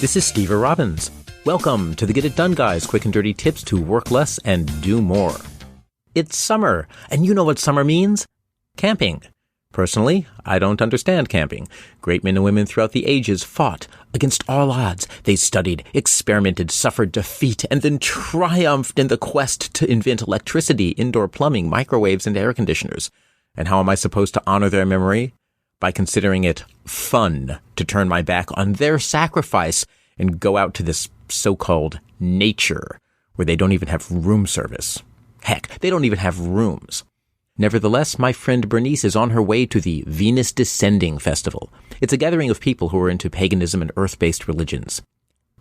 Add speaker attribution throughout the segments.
Speaker 1: This is Steve Robbins. Welcome to the Get It Done Guys, quick and dirty tips to work less and do more. It's summer, and you know what summer means? Camping. Personally, I don't understand camping. Great men and women throughout the ages fought against all odds. They studied, experimented, suffered defeat, and then triumphed in the quest to invent electricity, indoor plumbing, microwaves, and air conditioners. And how am I supposed to honor their memory? By considering it fun to turn my back on their sacrifice and go out to this so-called nature where they don't even have room service. Heck, they don't even have rooms. Nevertheless, my friend Bernice is on her way to the Venus Descending Festival. It's a gathering of people who are into paganism and earth-based religions.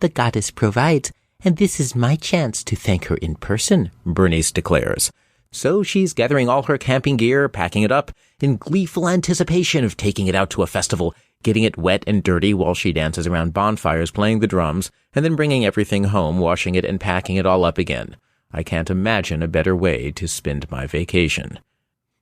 Speaker 1: The goddess provides, and this is my chance to thank her in person, Bernice declares. So she's gathering all her camping gear, packing it up, in gleeful anticipation of taking it out to a festival, getting it wet and dirty while she dances around bonfires playing the drums, and then bringing everything home, washing it and packing it all up again. I can't imagine a better way to spend my vacation.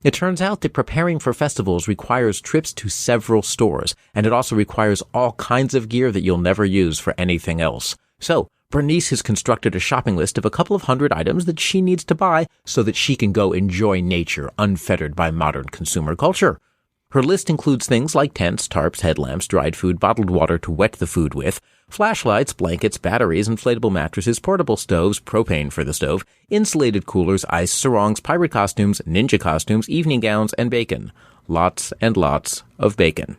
Speaker 1: It turns out that preparing for festivals requires trips to several stores, and it also requires all kinds of gear that you'll never use for anything else. So, Bernice has constructed a shopping list of a couple of hundred items that she needs to buy so that she can go enjoy nature unfettered by modern consumer culture. Her list includes things like tents, tarps, headlamps, dried food, bottled water to wet the food with, flashlights, blankets, batteries, inflatable mattresses, portable stoves, propane for the stove, insulated coolers, ice, sarongs, pirate costumes, ninja costumes, evening gowns, and bacon. Lots and lots of bacon.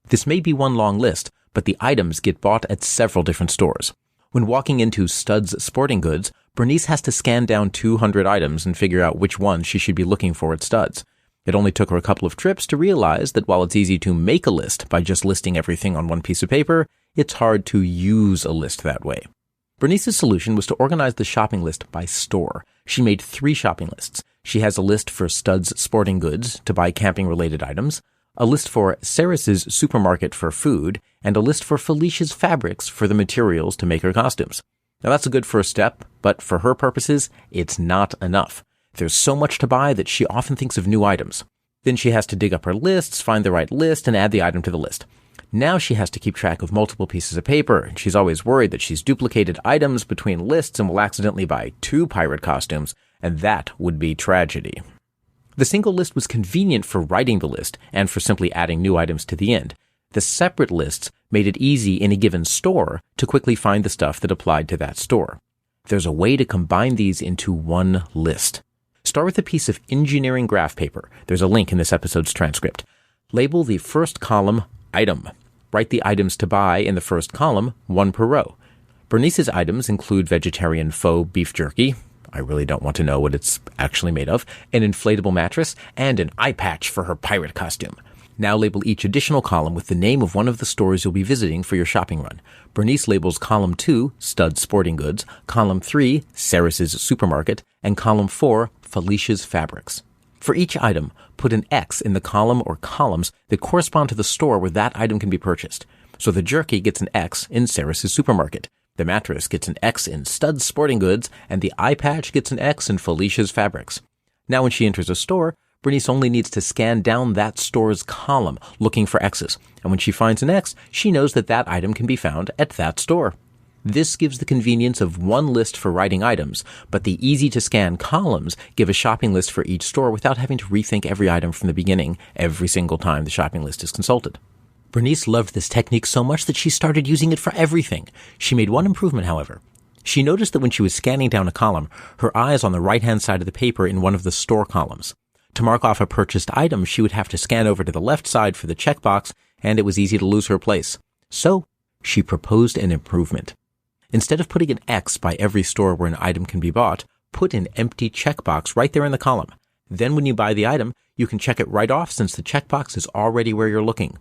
Speaker 1: This may be one long list, but the items get bought at several different stores. When walking into Studs Sporting Goods, Bernice has to scan down 200 items and figure out which ones she should be looking for at Studs. It only took her a couple of trips to realize that while it's easy to make a list by just listing everything on one piece of paper, it's hard to use a list that way. Bernice's solution was to organize the shopping list by store. She made 3 shopping lists. She has a list for Studs Sporting Goods to buy camping-related items, a list for Sarah's Supermarket for food, and a list for Felicia's Fabrics for the materials to make her costumes. Now that's a good first step, but for her purposes, it's not enough. There's so much to buy that she often thinks of new items. Then she has to dig up her lists, find the right list, and add the item to the list. Now she has to keep track of multiple pieces of paper, and she's always worried that she's duplicated items between lists and will accidentally buy 2 pirate costumes, and that would be tragedy. The single list was convenient for writing the list and for simply adding new items to the end. The separate lists made it easy in a given store to quickly find the stuff that applied to that store. There's a way to combine these into one list. Start with a piece of engineering graph paper. There's a link in this episode's transcript. Label the first column item. Write the items to buy in the first column, 1 per row. Bernice's items include vegetarian faux beef jerky. I really don't want to know what it's actually made of. An inflatable mattress and an eye patch for her pirate costume. Now label each additional column with the name of one of the stores you'll be visiting for your shopping run. Bernice labels column 2, Studs Sporting Goods, column 3, Sarah's Supermarket, and column 4, Felicia's Fabrics. For each item, put an X in the column or columns that correspond to the store where that item can be purchased. So the jerky gets an X in Sarah's Supermarket, the mattress gets an X in Studs Sporting Goods, and the eye patch gets an X in Felicia's Fabrics. Now when she enters a store, Bernice only needs to scan down that store's column looking for X's, and when she finds an X, she knows that that item can be found at that store. This gives the convenience of one list for writing items, but the easy-to-scan columns give a shopping list for each store without having to rethink every item from the beginning every single time the shopping list is consulted. Bernice loved this technique so much that she started using it for everything. She made one improvement, however. She noticed that when she was scanning down a column, her eye is on the right-hand side of the paper in one of the store columns. To mark off a purchased item, she would have to scan over to the left side for the checkbox, and it was easy to lose her place. So, she proposed an improvement. Instead of putting an X by every store where an item can be bought, put an empty checkbox right there in the column. Then when you buy the item, you can check it right off since the checkbox is already where you're looking.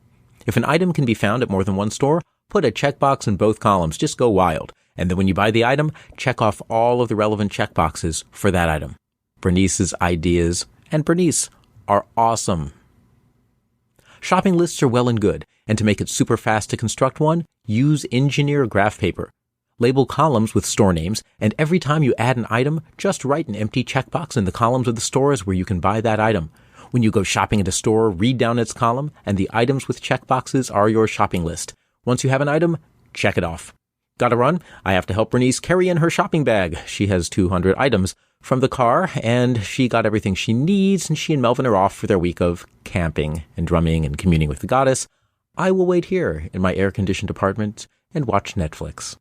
Speaker 1: If an item can be found at more than one store, put a checkbox in both columns. Just go wild. And then when you buy the item, check off all of the relevant checkboxes for that item. Bernice's ideas and Bernice are awesome. Shopping lists are well and good, and to make it super fast to construct one, use engineer graph paper. Label columns with store names, and every time you add an item, just write an empty checkbox in the columns of the stores where you can buy that item. When you go shopping at a store, read down its column, and the items with checkboxes are your shopping list. Once you have an item, check it off. Gotta run. I have to help Bernice carry in her shopping bag. She has 200 items from the car, and she got everything she needs, and she and Melvin are off for their week of camping and drumming and communing with the goddess. I will wait here in my air-conditioned apartment and watch Netflix.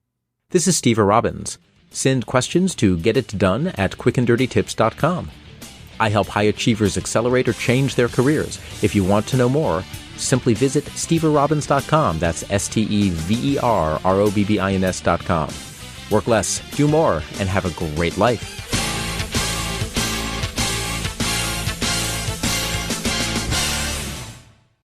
Speaker 1: This is Steve Robbins. Send questions to getitdone@quickanddirtytips.com. I help high achievers accelerate or change their careers. If you want to know more, simply visit steverobbins.com. That's SteverRobbins.com. Work less, do more, and have a great life.